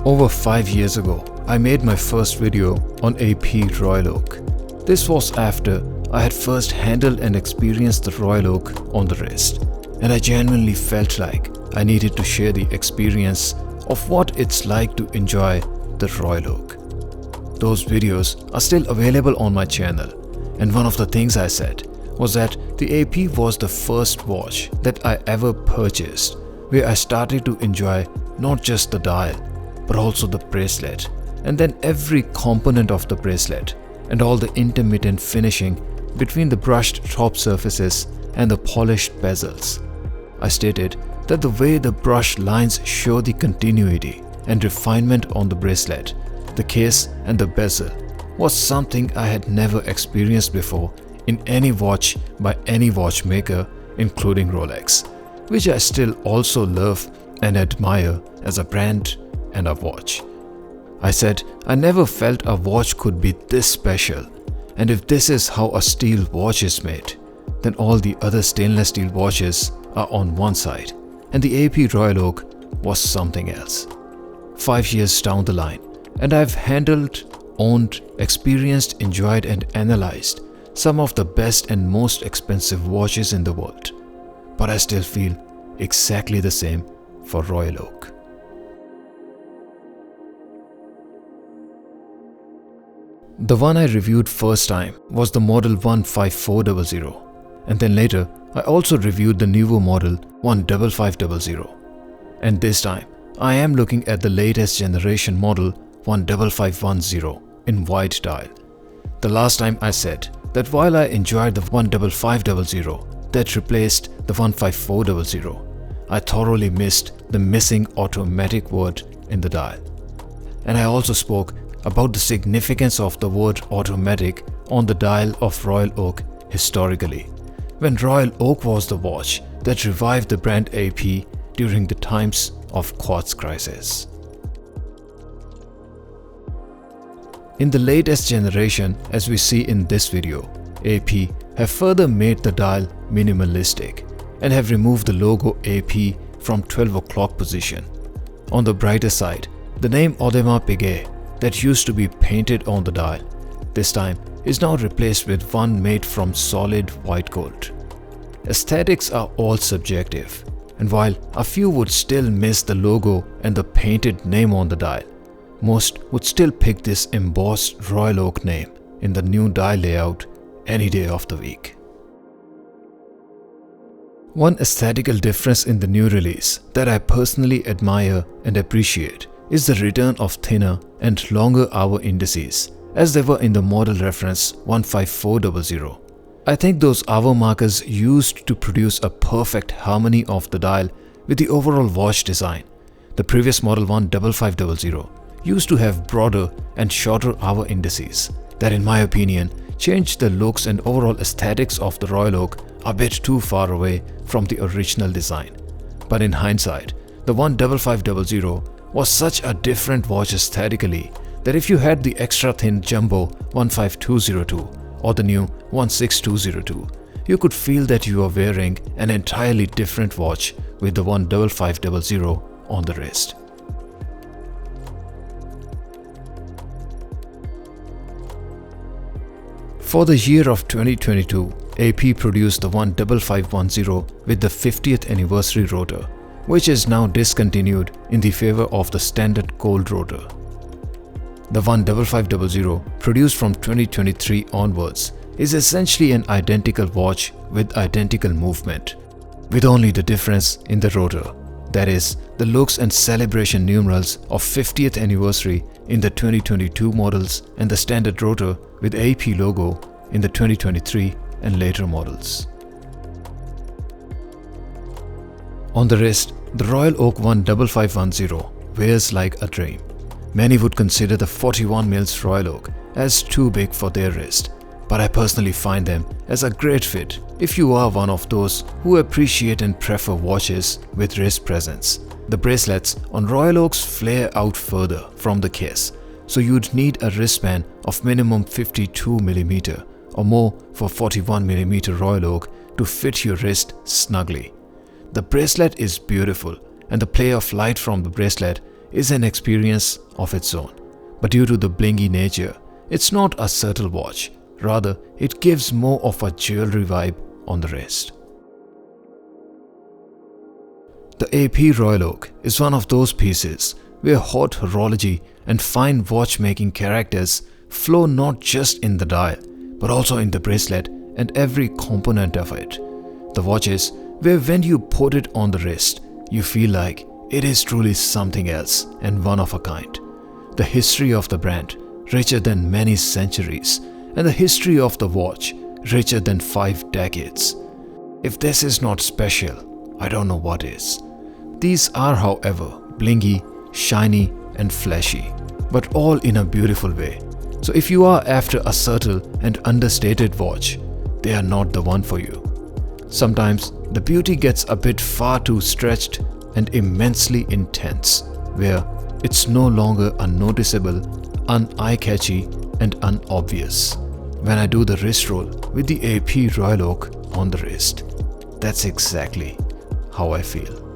Over 5 years ago, I made my first video on AP Royal Oak. This was after I had first handled and experienced the Royal Oak on the wrist, and I genuinely felt like I needed to share the experience of what it's like to enjoy the Royal Oak. Those videos are still available on my channel, and one of the things I said was that the AP was the first watch that I ever purchased where I started to enjoy not just the dial but also the bracelet, and then every component of the bracelet and all the intermittent finishing between the brushed top surfaces and the polished bezels. I stated that the way the brush lines show the continuity and refinement on the bracelet, the case and the bezel was something I had never experienced before in any watch by any watchmaker, including Rolex, which I still also love and admire as a brand and a watch. I said I never felt a watch could be this special, and if this is how a steel watch is made, then all the other stainless steel watches are on one side, and the AP Royal Oak was something else. 5 years down the line, and I've handled, owned, experienced, enjoyed and analyzed some of the best and most expensive watches in the world, but I still feel exactly the same for Royal Oak. The one I reviewed first time was the model 15400, and then later I also reviewed the newer model 15500, and this time I am looking at the latest generation model 15510 in white dial. The last time I said that while I enjoyed the 15500 that replaced the 15400, I thoroughly missed the missing automatic word in the dial, and I also spoke about the significance of the word automatic on the dial of Royal Oak historically, when Royal Oak was the watch that revived the brand AP during the times of quartz crisis. In the latest generation, as we see in this video, AP have further made the dial minimalistic and have removed the logo AP from 12 o'clock position. On the brighter side, the name Audemars Piguet that used to be painted on the dial, this time is now replaced with one made from solid white gold. Aesthetics are all subjective, and while a few would still miss the logo and the painted name on the dial, most would still pick this embossed Royal Oak name in the new dial layout any day of the week. One aesthetical difference in the new release that I personally admire and appreciate is the return of thinner and longer hour indices as they were in the model reference 15400. I think those hour markers used to produce a perfect harmony of the dial with the overall watch design. The previous model 15500 used to have broader and shorter hour indices that, in my opinion, changed the looks and overall aesthetics of the Royal Oak a bit too far away from the original design. But in hindsight, the 15500 was such a different watch aesthetically that if you had the extra thin jumbo 15202 or the new 16202, you could feel that you are wearing an entirely different watch with the 15500 on the wrist. For the year of 2022, AP produced the 15510 with the 50th anniversary rotor, which is now discontinued in the favor of the standard gold rotor. The 15500 produced from 2023 onwards is essentially an identical watch with identical movement, with only the difference in the rotor, that is, the looks and celebration numerals of 50th anniversary in the 2022 models and the standard rotor with AP logo in the 2023 and later models. On the wrist, the Royal Oak 15510 wears like a dream. Many would consider the 41mm Royal Oak as too big for their wrist, but I personally find them as a great fit if you are one of those who appreciate and prefer watches with wrist presence. The bracelets on Royal Oaks flare out further from the case, so you'd need a wristband of minimum 52mm or more for 41mm Royal Oak to fit your wrist snugly. The bracelet is beautiful, and the play of light from the bracelet is an experience of its own. But due to the blingy nature, it's not a subtle watch. Rather, it gives more of a jewelry vibe on the wrist. The AP Royal Oak is one of those pieces where haute horology and fine watchmaking characters flow not just in the dial, but also in the bracelet and every component of it. The watch is where when you put it on the wrist, you feel like it is truly something else and one of a kind. The history of the brand, richer than many centuries, and the history of the watch, richer than 5 decades. If this is not special, I don't know what is. These are, however, blingy, shiny and flashy, but all in a beautiful way. So if you are after a subtle and understated watch, they are not the one for you. Sometimes the beauty gets a bit far too stretched and immensely intense, where it's no longer unnoticeable, un-eye-catchy and unobvious. When I do the wrist roll with the AP Royal Oak on the wrist, that's exactly how I feel.